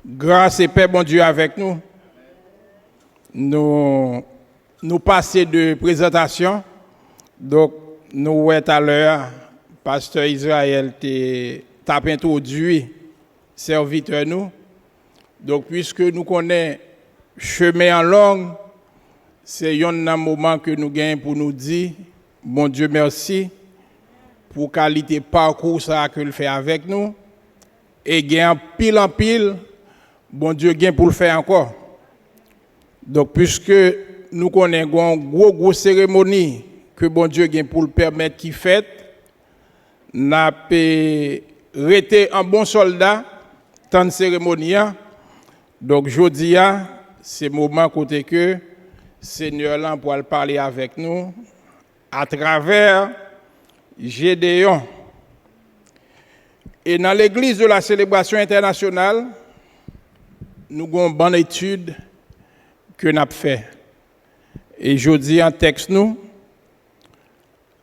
Grâce et paix, bon Dieu, avec nous. Nous passons de présentation. Donc, nous, tout à l'heure, Pasteur Israël t'a introduit serviteur nous. Donc, puisque nous connaissons chemin en langue, c'est un moment que nous gagnons pour nous dire, bon Dieu, merci pour qualité parcours ça que le fait avec nous. Et gagne pile en pile, bon Dieu gagne pour le faire encore. Donc, puisque nous connaissons une grosse cérémonie que bon Dieu gagne pour le permettre qu'il fait, nous avons été un bon soldat dans la cérémonie. Donc, jeudi, c'est le moment côté que Seigneur là pour parler avec nous à travers Gédéon. Et dans l'église de la célébration internationale, nous avons une bonne étude que nous avons fait. Et je dis en texte, nous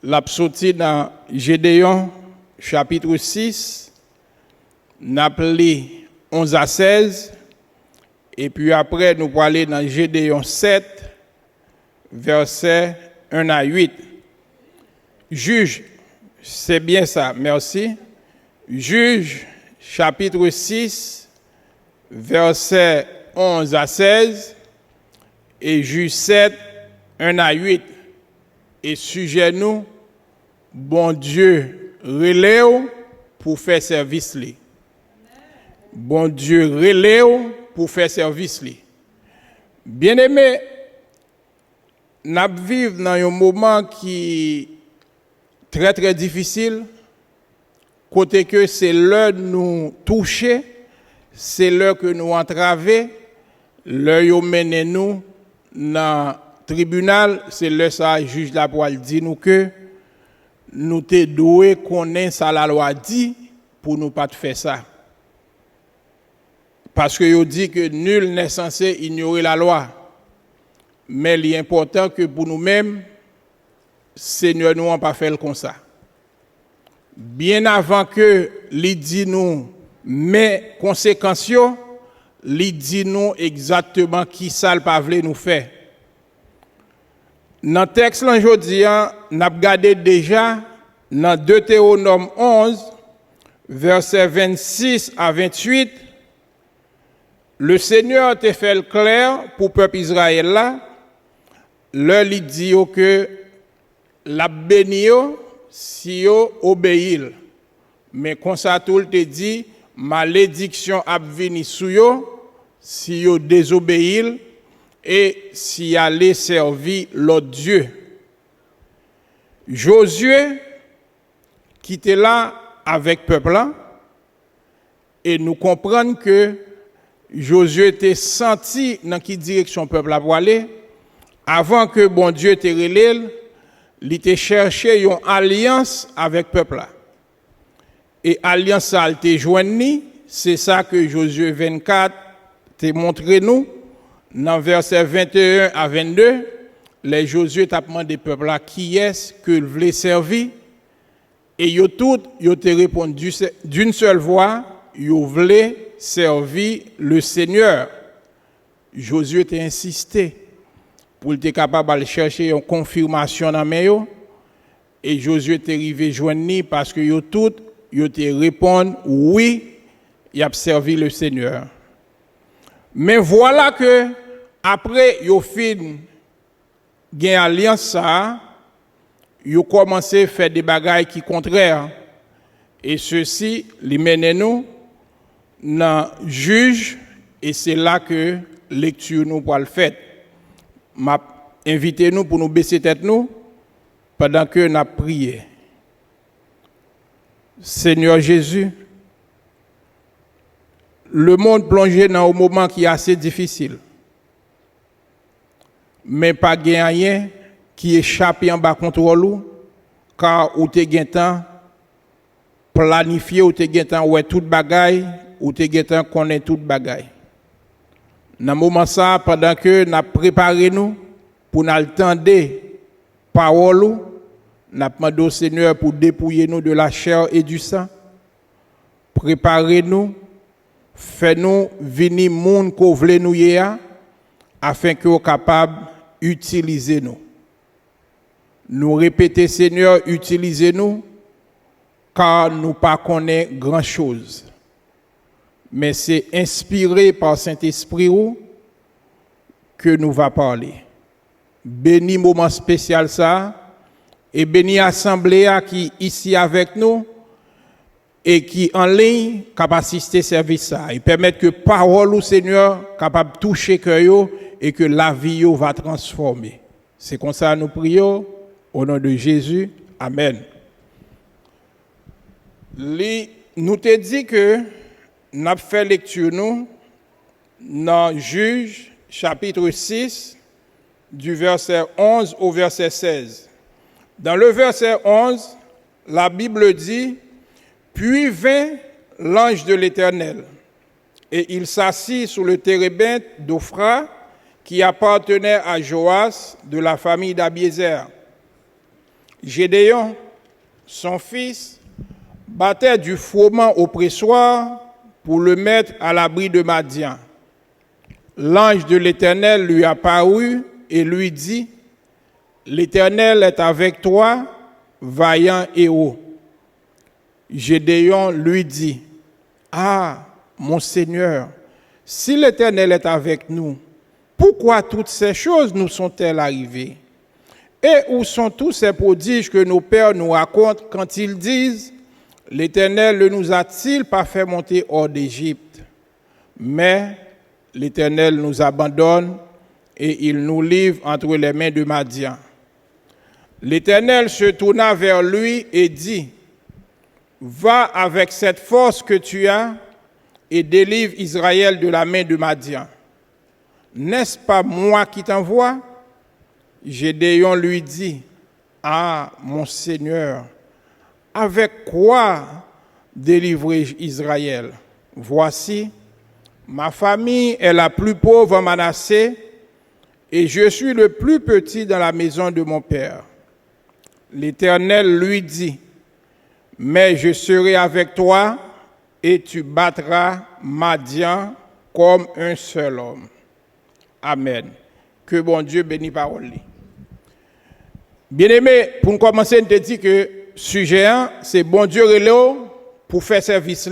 l'avons sorti dans Gédéon, chapitre 6, nous avons lu 11 à 16, et puis après, nous allons aller dans Gédéon 7, versets 1 à 8. Juge, c'est bien ça, merci. Juge, chapitre 6, versets 11 à 16, et Juge 7, 1 à 8. Et sujet nous, bon Dieu, relève pour faire service li. Bon Dieu, relève pour faire service li. Bien-aimé, nous vivons dans un moment qui est très très difficile. Côté que c'est l'heure de nous toucher, c'est l'heure que nous entraver, l'heure où mène nous dans le tribunal, c'est l'heure ça juge la pour dire nous que nous te doué connaître ça la loi dit pour nous pas faire ça. Parce que il dit que nul n'est censé ignorer la loi. Mais il est important que pour nous-mêmes, Seigneur nous n'a pas fait comme ça. Bien avant que il dit nous mais conséquences, il dit nous exactement qui ça le pas veut nous faire. Dans le texte aujourd'hui, nous avons regardé déjà dans Deutéronome 11, versets 26 à 28, le Seigneur te fait le clair pour le peuple Israël là, leur il dit que la béni si yo obéir. Mais comme ça tout te dit, malédiction a venir sur yo si yo désobéir et si aller servir l'autre Dieu. Josué qui était là avec le peuple là, et nous comprenons que Josué était senti dans quelle direction le peuple a aller avant que bon Dieu te relève. Il était cherché une alliance avec le peuple là. Et alliance ça il te joindre, c'est ça que Josué 24 te montré nous dans verset 21 à 22, les Josué t'a demandé peuple là qui est-ce que il voulait servir et yo tout yo te répondu d'une seule voix, yo voulait servir le Seigneur. Josué t'a insisté pour être capable de chercher une confirmation dans mes yo et Josué t'est arrivé joindre parce que yo tout yo te répondre oui, il a servi le Seigneur. Mais voilà que après yo fin gain alliance ça, yo commencé faire des bagailles qui contraires et ceci les mène nous dans juge et c'est là que lecture nous pour le faire. M'a invité nous pour nous baisser tête nous pendant que nous prions. Seigneur Jésus, le monde plongé dans un moment qui est assez difficile. Mais pas rien qui échappe en bas contrôle car ou te gen temps planifier ou te gen temps ouais toute bagaille ou te gen temps connaître toute bagaille. Dans moment ça pendant que n'a préparé nous pour nous attendre parole n'a demandé au Seigneur pour dépouiller nous de la chair et du sang. Préparez-nous fais-nous venir moun ko vle nou ye a, afin que nous soyons capables d'utiliser nous. Nous répéter, Seigneur, utilisez-nous, car nous ne connaissons pas grand-chose. Mais c'est inspiré par Saint-Esprit que nous va parler. Bénis moment spécial ça, et bénis l'assemblée qui est ici avec nous, et qui en ligne capable d'assister service ça. Et permettre que parole au Seigneur capable de toucher cœur et que la vie va transformer. C'est comme ça nous prions au nom de Jésus. Amen. Nous te dit que nous avons fait lecture nous dans Juge chapitre 6 du verset 11 au verset 16. Dans le verset 11, la Bible dit: puis vint l'ange de l'Éternel, et il s'assit sur le térébinthe d'Ophra, qui appartenait à Joas de la famille d'Abiézer. Gédéon, son fils, battait du froment au pressoir pour le mettre à l'abri de Madian. L'ange de l'Éternel lui apparut et lui dit: l'Éternel est avec toi, vaillant héros. Gédéon lui dit: ah, mon Seigneur, si l'Éternel est avec nous, pourquoi toutes ces choses nous sont-elles arrivées? Et où sont tous ces prodiges que nos pères nous racontent quand ils disent: l'Éternel ne nous a-t-il pas fait monter hors d'Égypte? Mais l'Éternel nous abandonne et il nous livre entre les mains de Madian. L'Éternel se tourna vers lui et dit: va avec cette force que tu as et délivre Israël de la main de Madian. N'est-ce pas moi qui t'envoie? Gédéon lui dit: ah, mon Seigneur, avec quoi délivrer Israël? Voici, ma famille est la plus pauvre en Manassé et je suis le plus petit dans la maison de mon père. L'Éternel lui dit: mais je serai avec toi et tu battras Madian comme un seul homme. Amen. Que bon Dieu bénisse parole. Bien-aimé, pour commencer, je te dis que le sujet, c'est bon Dieu relève pour faire service.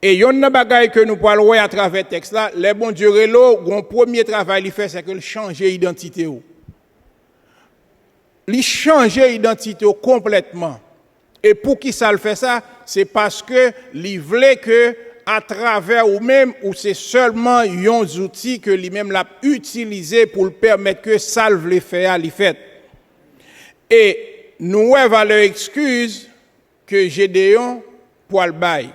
Et il y a une bagaille que nous parlons à travers le texte là, les bon Dieu relève, le premier travail qu'il fait, c'est qu'il change l'identité. Il change l'identité complètement. Et pour qui ça le fait ça? C'est parce que il voulait que à travers ou même ou c'est seulement un outil que lui-même l'a utilisé pour le permettre que ça le voulait faire, il fait. Et nous avons leur excuse que Gédéon pour le bail.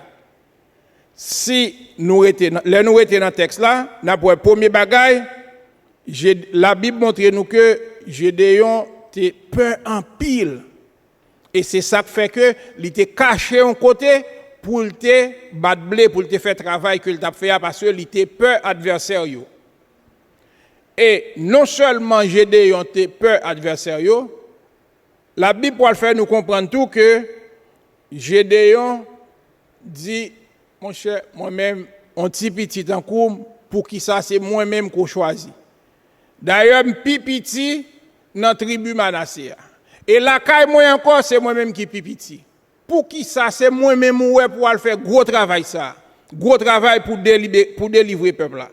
Si nous étions dans le texte là, dans le premier bagaille, la Bible montre nous que Gédéon était peur en pile. Et c'est ça qui fait que il était caché en côté pour te battre blé, pour te faire travail que il t'a fait parce qu'il était peur adversaire. Et non seulement Gédéon était peur adversaire, la Bible pour le faire nous comprendre tout que Gédéon dit: mon cher, moi-même, on petit en cours, pour qui ça c'est moi-même qu'on choisit. D'ailleurs, petit dans la tribu Manassé. Et la caille moi encore, c'est moi-même qui pipiti. Pour qui ça, c'est moi-même pour aller faire gros travail ça. Gros travail pour délivrer le peuple là.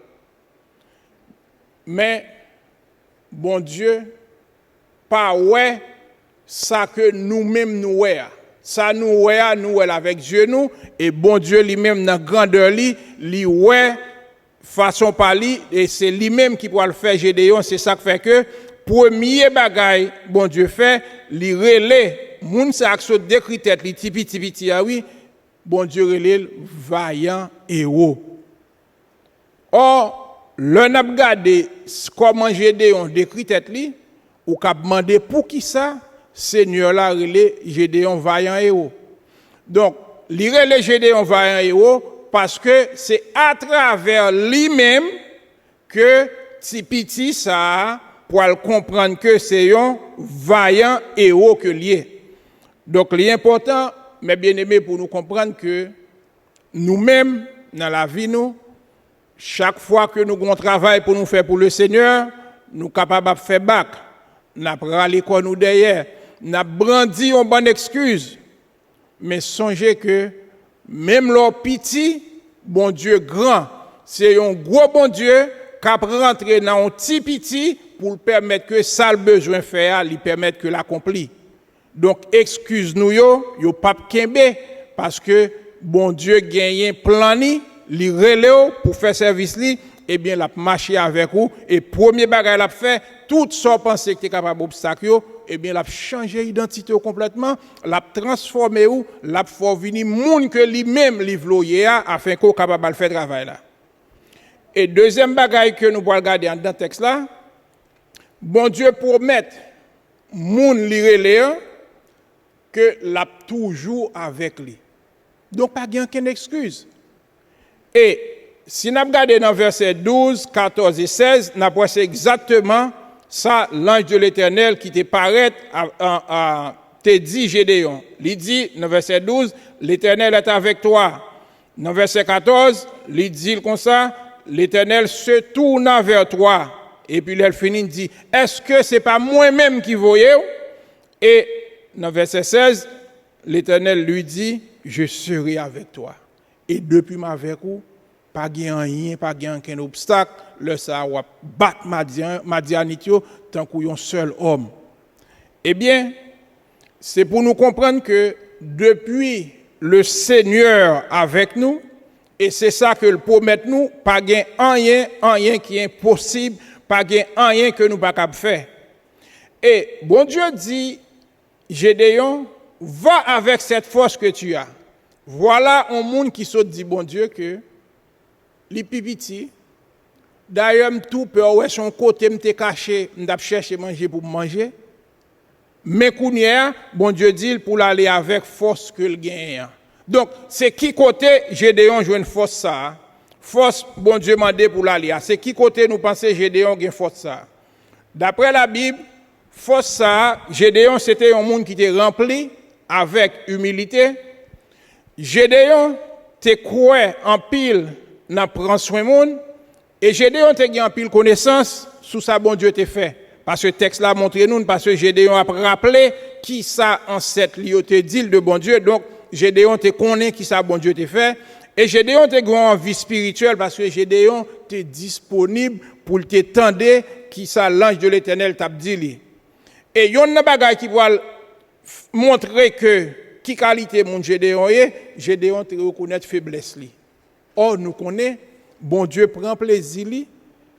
Mais, bon Dieu, pas ouais, ça que nous-mêmes nous ouais. Ça nous ouais avec Dieu nous, et bon Dieu lui-même dans grandeur lui ouais façon par lui, et c'est lui-même qui pourra le faire Gédéon, c'est ça qui fait que premier bagaille bon Dieu fait, li relé moun sa akso décrit tête li tipi oui, bon Dieu relé vaillant héros. Or, le n'a regardé comment Gédéon décrit tête li, ou qu'a demandé pour qui ça Seigneur là relé Gédéon vaillant héros. Donc, li relé Gédéon vaillant héros parce que c'est à travers lui-même que tipiti ça pour comprendre que c'est un vaillant héros que lié. Donc, l'important, mes bien-aimés, pour nous comprendre que nous-mêmes, dans la vie nous, chaque fois que nous avons un travail pour nous faire pour le Seigneur, nous sommes capables de faire bac. Nous avons râlé quoi nous derrière. Nous avons brandi une bonne excuse. Mais songez que même leur petit, bon Dieu grand, c'est un gros bon Dieu qui a rentré dans un petit petit pour permettre que ça le besoin faire, lui permettre que l'accomplit. Donc excuse-nous yo pas kembe parce que bon Dieu gagne plan li relève pour faire service li, eh bien l'a marcher avec vous et premier bagage l'a fait tout ça penser que tu es capable d'obstacle, eh bien l'a changer identité complètement, l'a transformer ou l'a faire venir monde que lui-même li vloyer afin qu'on capable de faire travail là. Et deuxième bagage que nous pourrons regarder dans le texte là, bon Dieu promet moun li relève que l'a toujours avec lui. Donc pas gain aucune excuse. Et si nous regardons dans verset 12, 14 et 16, nous voyons exactement ça, l'ange de l'Éternel qui te paraît te dit Gédéon. Il dit dans verset 12, l'Éternel est avec toi. Dans verset 14, il dit comme ça, l'Éternel se tourna vers toi. Et puis il finit, il dit, est-ce que ce n'est pas moi-même qui voyais? Et dans verset 16, l'Éternel lui dit, je serai avec toi. Et depuis ma avec vous, pas de rien, pas de aucun obstacle, le ça va battre Madianitio tant qu'il y a un seul homme. Eh bien, c'est pour nous comprendre que depuis le Seigneur avec nous, et c'est ça que le promet nous, pas de rien qui est impossible, pas de rien que nous ne pouvons pas faire. Et bon Dieu dit, Gédéon, va avec cette force que tu as. Voilà un monde qui se dit, bon Dieu, que les pipiti, d'ailleurs, tout peut avoir son côté, me caché, me chercher manger pour manger. Mais kounia, bon Dieu dit, pour aller avec force que le gagne. Donc, c'est qui côté Gédéon joue une force ça? Force, bon Dieu m'a dit pour l'aller. C'est qui côté nous pensons Gédéon gagne force ça? D'après la Bible, force ça, Gédéon c'était un monde qui était rempli avec humilité. Gédéon te croit en pile n'a prend soin monde et Gédéon te gagne en pile connaissance sous ça bon Dieu te fait. Parce que le texte là montre nous parce que Gédéon a rappelé qui ça ancêtre li te dit de bon Dieu. Donc Gédéon te connaît qui ça bon Dieu te fait et Gédéon te grand en vie spirituelle parce que Gédéon te disponible pour te tendre qui ça l'ange de l'Éternel t'a dit. Et yon n'a bagay qui va montrer que qui qualité mon Gédéon est, Gédéon te reconnaître faiblesse li. Or nous connaît bon Dieu prend plaisir li,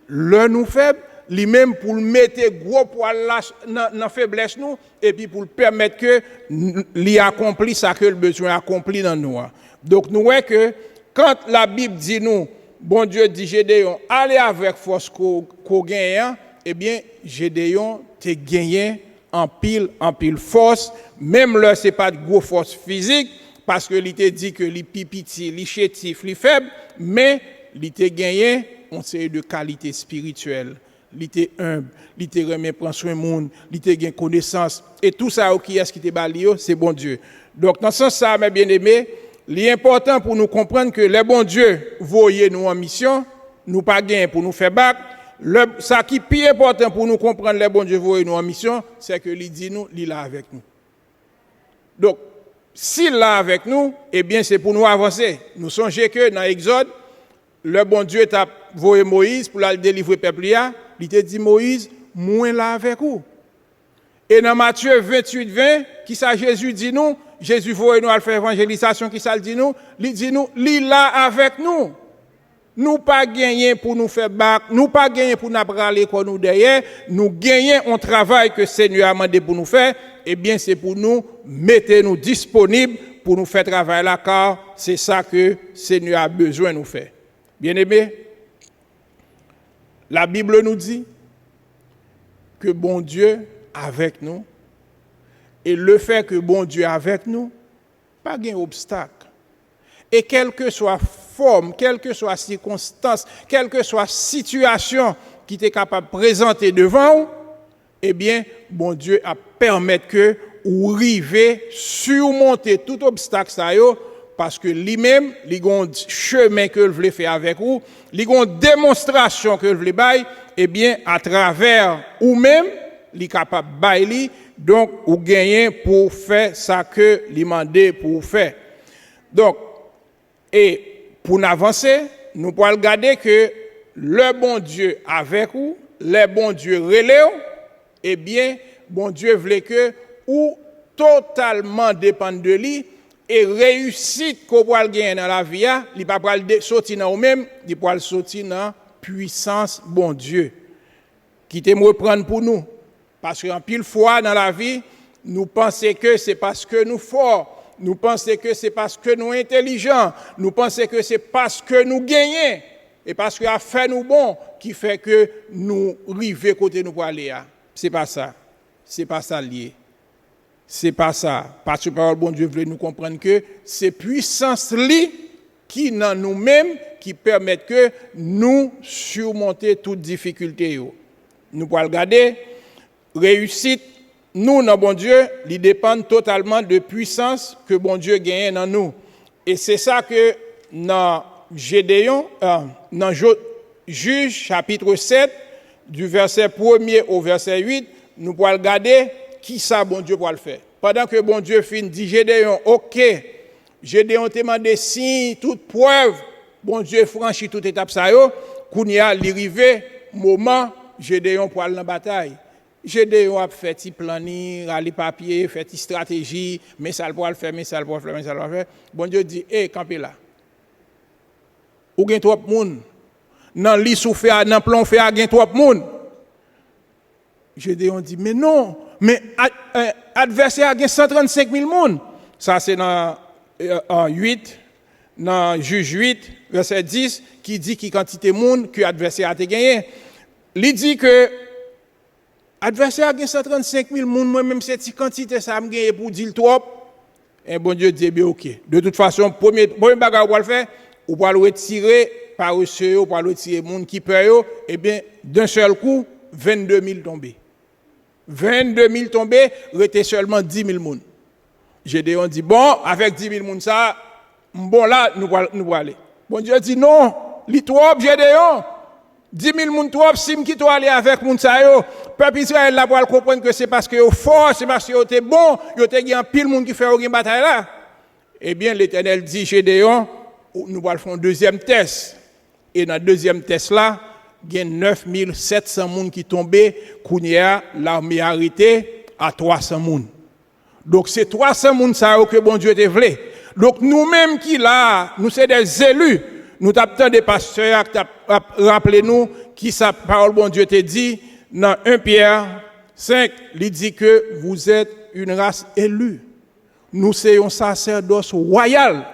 le nous faible, lui-même pour mettre gros poids là dans faiblesse nous et puis pour permettre que lui accomplit ça que le besoin accompli dans nous. Donc nous voyons que quand la Bible dit nous bon Dieu dit Gédéon allez avec force qu'on gagne, eh bien Gédéon te gagné en pile force, même là c'est pas de gros force physique parce que il te dit que les pipiti, les chétifs, les faibles, mais il te gagné on série de qualité spirituelle. Il était humble, il était remet prend soin monde, il était gain connaissance et tout ça qui est-ce qui te balio, c'est bon Dieu. Donc dans ce sens ça mes bien-aimés, l'important pour nous comprendre que les bon Dieu voyez nous en mission, nous pas gain pour nous faire bac. Ça qui est plus important pour nous comprendre les bon Dieu voyez nous en mission, c'est que il dit nous, il est là avec nous. Donc s'il est là avec nous, eh bien c'est pour nous avancer. Nous songez que dans Exode, le bon Dieu t'a voyé Moïse pour la délivrer peuple là, il t'a dit Moïse, moi là avec vous. Et dans Matthieu 28:20, qui ça Jésus dit nous, Jésus voyé nous à faire évangélisation qui ça le dit nous, il dit nous, il là avec nous. Nous pas gagner pour nous faire bac, nous pas gagner pour nous râler quoi nous derrière, nous gagnons un travail que le Seigneur a demandé pour nous faire, eh bien c'est pour nous mettre nous disponibles pour nous faire travail là car c'est ça que le Seigneur a besoin de nous faire. Bien-aimés, la Bible nous dit que bon Dieu avec nous et le fait que bon Dieu avec nous, pas gain obstacle. Et quelle que soit forme, quelle que soit circonstance, quelle que soit situation qui est capable de présenter devant vous, eh bien, bon Dieu a permis que vous arriviez surmonter tout obstacle ça yo parce que lui-même, il a un chemin que il veut faire avec vous, il a une démonstration que il veut bailler, eh bien, à travers ou même, il est capable de bailler, donc, ou gagner pour faire ça que il demandé pour faire. Donc, et pour avancer, nous pouvons regarder que le bon Dieu avec vous, le bon Dieu relève, eh bien, bon Dieu voulait que ou totalement dépendre de lui et réussite qu'on peut gagner dans la vie, il ne peut pas sortir dans vous-même, il peut sortir dans puissance bon Dieu. Qui te me prendre pour nous. Parce qu'en pile fois dans la vie, nous pensons que c'est parce que nous forts, nous pensons que c'est parce que nous intelligents, nous pensons que c'est parce que nous gagnons et parce que a fait nous bon qui fait que nous arrivons côté nous pour aller. C'est pas ça. C'est pas ça lié. C'est pas ça. Parce que parole bon Dieu veut nous comprendre que c'est puissance li qui dans nous-mêmes qui permettent que nous surmonter toute difficulté. Nous pouvons regarder réussite nous dans bon Dieu, il dépend totalement de puissance que bon Dieu gagne dans nous. Et c'est ça que dans Gédéon, dans Juge chapitre 7 du verset 1er au verset 8, nous pouvons regarder qui ça bon Dieu pour le faire. Pendant que bon Dieu finit dit Gédéon, OK, Gédéon te demandé si toute preuve, bon Dieu franchit toute étape ça yo, kounya l'arrivée moment Gédéon pour aller dans la bataille. Gédéon a fait ti planning, ali papier, fait ti stratégie, mais ça pour le faire, mais ça pour faire, mais ça pour faire. Bon Dieu dit campez là. Ou gen trop moun. Nan li sou fait, nan plan fait gen trop moun. Gédéon dit mais non, mais adversaire gen 135 000 moun. Ça c'est dans 8 dans Juge 8 verset 10 qui dit qui quantité moun que adversaire a te gagné. Il dit que adversaire a 135 000 moun, moi-même cette quantité ça me gagne pour dire trop. Et bon Dieu dit bien OK. De toute façon, premier bagage on va le faire, on va le retirer par eux, on va le retirer moun qui peur et bien d'un seul coup 22 000 tombés. 22 000 tombés, restait seulement 10 000 moun. Gédéon dit bon, avec 10 000 moun ça, bon là nous va aller. Bon Dieu dit non, li trop Gédéon. 10 000 moun trop, si m'ki to aller avec moun sa yo, peuple Israël là pour comprendre que c'est parce que yo fort, c'est parce que yo te bon, yo te gen pile moun qui fait une bataille là. Eh bien l'Éternel dit Gédéon, nous allons faire un deuxième test. Et dans le deuxième test là, il y a 9 700 moun qui tombé, kounya l'armée arrêté à 300 moun. Donc c'est 300 moun ça que bon Dieu te voulait. Donc nous-mêmes qui là, nous c'est des élus. Nous t'attendons des pasteurs, rappelez-nous qui sa parole bon Dieu te dit dans 1 Pierre 5, il dit que vous êtes une race élue. Nous sommes un sacerdoce royal.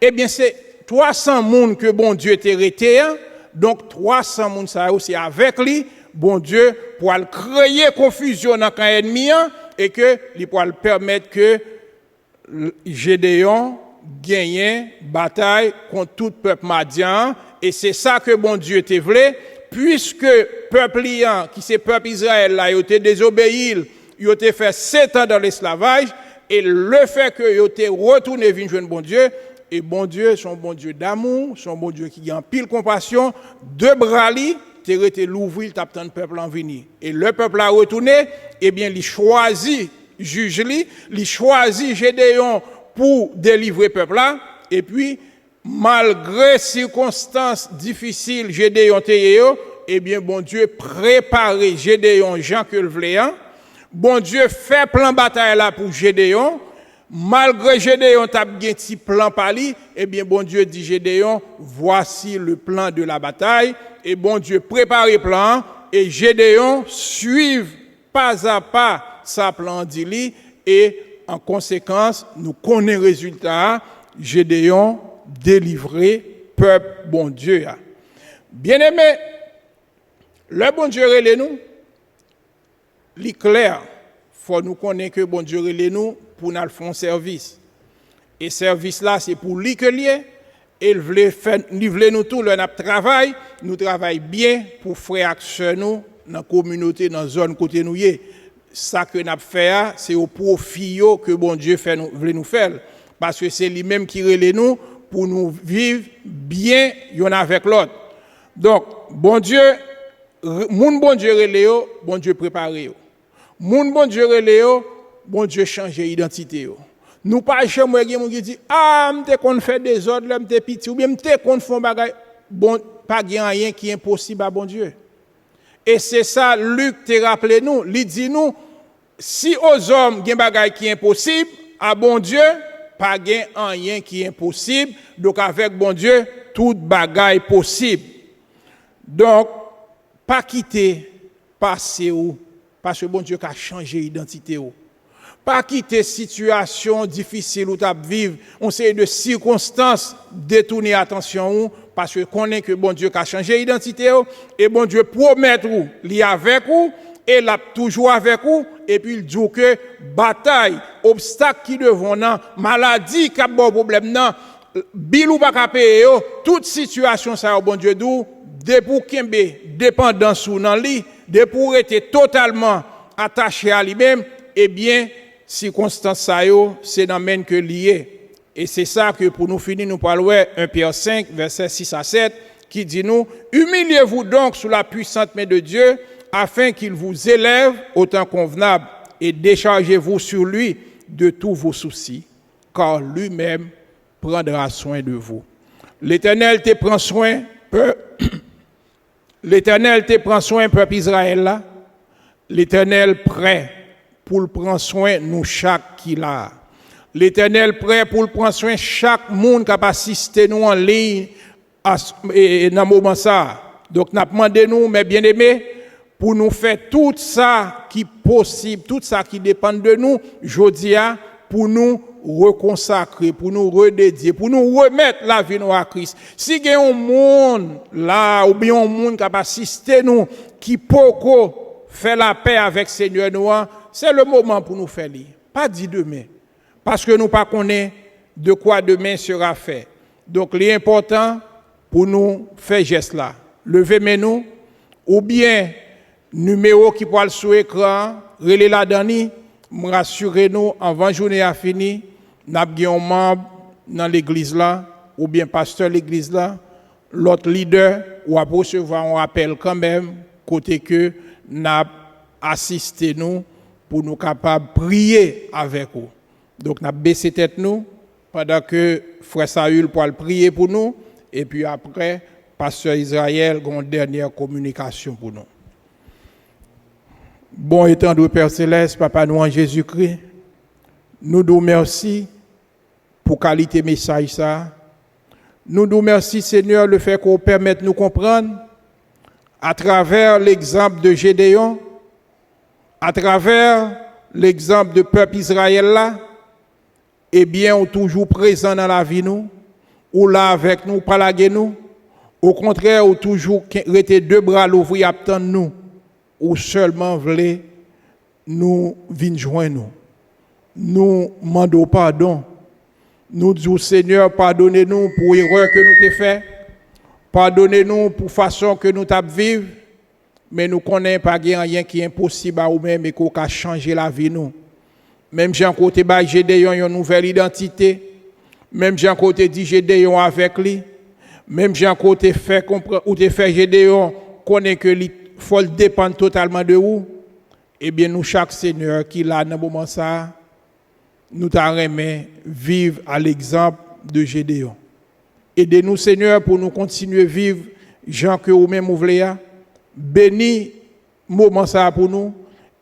Eh bien c'est 300 moun que bon Dieu te rete, donc 300 moun ça aussi avec lui, bon Dieu pour créer confusion dans camp ennemi et que il pour permettre que Gédéon gagne bataille contre tout peuple madian et c'est ça que bon Dieu te voulait puisque peuple liant qui c'est peuple Israël là il était désobéi, il était fait 7 ans dans l'esclavage et le fait que il était retourné venir joindre bon Dieu et bon Dieu son bon Dieu d'amour, son bon Dieu qui a pile compassion, deux bras li te rete l'ouvrir t'attend peuple en venir et le peuple a retourné et bien il choisit juge li, il choisit Gédéon pour délivrer le peuple là et puis malgré circonstances difficiles Gédéon teyeo et bien bon Dieu préparer Gédéon Jean que le voulait bon Dieu fait plan bataille là pour Gédéon malgré Gédéon t'a gen ti plan pali et bien bon Dieu dit Gédéon voici le plan de la bataille et bon Dieu prépare le plan et Gédéon suive pas à pas sa plan dit et en conséquence, nous connaissons le résultat, Gédéon délivré peuple bon Dieu. Bien-aimé, le bon Dieu relève nous, l'éclair, faut nous connaître que bon Dieu relève nous pour nous faire service. Et service là, c'est pour lui que lié, et il veut nous tout, le travail, nous travaillons bien pour frères et sœurs nous, dans la communauté, dans la zone côté nous. Ça que nous fait, c'est au profit que bon Dieu veut nous faire. parce que c'est lui-même qui relève nous pour nous vivre bien l'un avec l'autre. Donc, bon Dieu, bon Dieu relève, bon Dieu prépare. Bon Dieu relève, bon Dieu change l'identité. Nous pas jamais quelqu'un qui dit m'te qu'on fait des ordres, m'te petit ou bien m'te qu'on font bagay bon pas rien qui est impossible à bon Dieu. Et c'est ça Luc te rappelé nous, il dit nous si aux hommes gen bagay qui est impossible, à bon Dieu pas gen rien qui est impossible. Donc avec bon Dieu tout bagay possible. Donc pas quitter passer ou parce que bon Dieu a changé l'identité ou. Pas quitter situation difficile où tu vivre, on sait de circonstances détourner attention parce que connaît que bon Dieu a changé l'identité et bon Dieu promet ou li avec ou et l'a toujours avec ou et puis il dit que bataille, obstacle qui devant nan, maladie qui a bon problème nan, bil ou pas ka payer toute situation ça bon Dieu dou de pour kembe dépendance ou nan li, de pour être totalement attaché à lui-même, eh bien circonstance ça yo c'est dans même que lié et c'est ça que pour nous finir nous parlons 1 Pierre 5 verset 6 à 7 qui dit nous humiliez-vous donc sous la puissante main de Dieu afin qu'il vous élève au temps convenable et déchargez-vous sur lui de tous vos soucis car lui-même prendra soin de vous. L'Éternel te prend soin L'Éternel te prend soin peuple Israël là. L'Éternel prêt pour prendre soin nous chaque qui là. L'Éternel prêt pour prendre soin chaque monde qui a assisté nous en ligne dans moment ça. Donc n'a demandé nous mes bien-aimés pour nous faire tout ça qui possible, tout ça qui dépend de nous, jodia pour nous reconsacrer, pour nous redédier, pour nous remettre la vie à Christ. Si il y a un monde là ou bien un monde qui a assisté nous qui peut faire la paix avec Seigneur nous, c'est le moment pour nous faire lire. Pas dit demain. Parce que nous pas connaissons de quoi demain sera fait. Donc, l'important pour nous faire geste là. Levez nous ou bien numéro qui peut sur l'écran, relais la dani, rassurez-nous avant journée à fini, n'a un membre dans l'église là ou bien pasteur l'église là, l'autre leader ou à recevoir un rappel quand même côté que n'a assisté nous pour nous capables de prier avec vous. Donc, nous avons baissé tête nous pendant que Frère Saül pour prier pour nous. Et puis après, Pasteur Israël a une dernière communication pour nous. Bon étant de Père Céleste, Papa nous en Jésus-Christ, nous nous merci pour qualité message ça. Nous nous merci Seigneur le fait qu'on permette de nous comprendre à travers l'exemple de Gédéon, à travers l'exemple de peuple Israël là, eh bien, on toujours présent dans la vie nous, ou là avec nous, pas la nous. Au contraire, on toujours rester deux bras l'ouvrir attendre nous, ou seulement voulez nous venir joindre nous. Nous demandons pardon. Nous disons Seigneur, pardonnez-nous pour l'erreur que nous t'ai fait. Pardonnez-nous pour la façon que nous t'avons vécu. Mais nous ne connaissons pas rien qui est impossible à nous-mêmes et qui a changé la vie nous. Même Jean côté ba Gédéon une nouvelle identité. Même Jean côté dit Gédéon avec lui. Même Jean côté fait comprendre ou te fait Gédéon connaît que il faut dépendre totalement de vous. Eh bien nous chaque Seigneur qui là dans moment ça nous t'aimerait vivre à l'exemple de Gédéon. Aidez-nous Seigneur pour nous continuer vivre Jean que vous même voulez. Bénis moment ça pour nous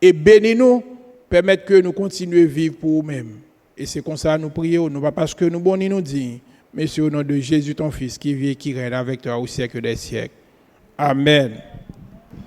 et bénis-nous. Permettre que nous continuions à vivre pour nous-mêmes. Et c'est comme ça que nous prions, non pas parce que nous bonnons nous dit, mais c'est au nom de Jésus ton Fils qui vit et qui règne avec toi au siècle des siècles. Amen.